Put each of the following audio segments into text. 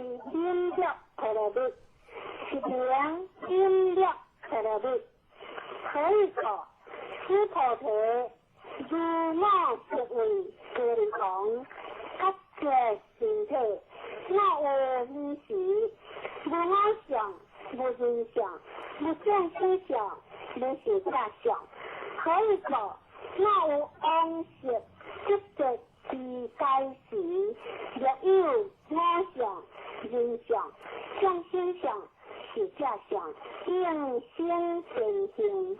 音乐快乐的，是名音乐快乐的，可以考斯菩提如那智慧健康，各界身体，那有意识，无我想，无人想，无正思想，无是假想，可以考那有安息，积极是该时，若有我想、人想、正心想、是假想，应先前行，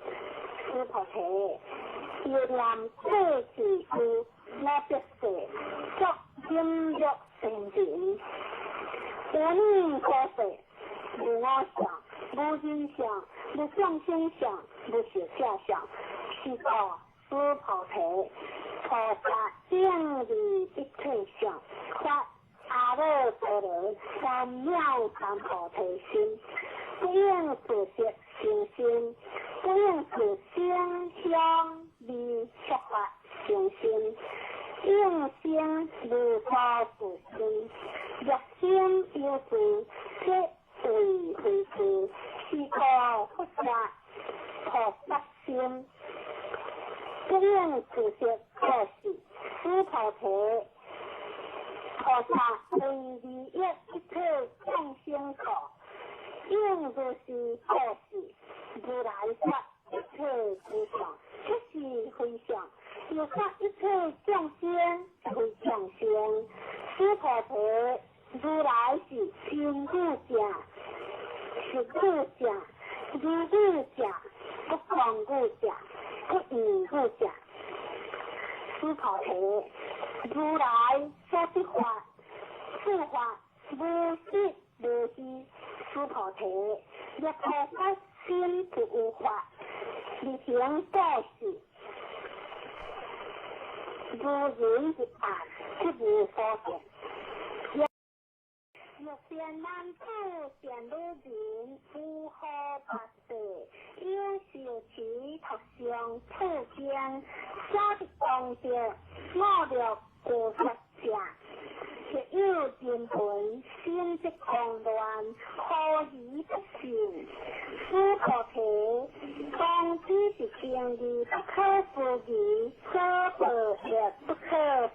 斯菩提，月亮对自夫，我必是作音乐成人，无你可是无我想，无人想，无正心想，无是假想，是道斯菩提。菩萨应离一切相，发阿耨多罗三藐三菩提心，不应自色行心，不应自声香味触法行心，应先如法自心，若先有自，即为非自，是故菩萨菩萨心。不应自色可是斯菩提，菩萨为利益一切众生苦，应如是可是如来法一切之相，即是非相，有法一切众生为众生。斯菩提，如来是真故者，是故者，如故者，不空故者。不异故者，斯菩提，如来所说法，诸法无实无虚。斯菩提，若菩萨心不无法，而行过事，如人一眼，即无所见。若见男子见女人，如何八世？应受其头上普见，杀的当着我略过失者，亦有见本，心即狂乱，何以不信？斯菩提，当知是天意，不可思议，可不也不可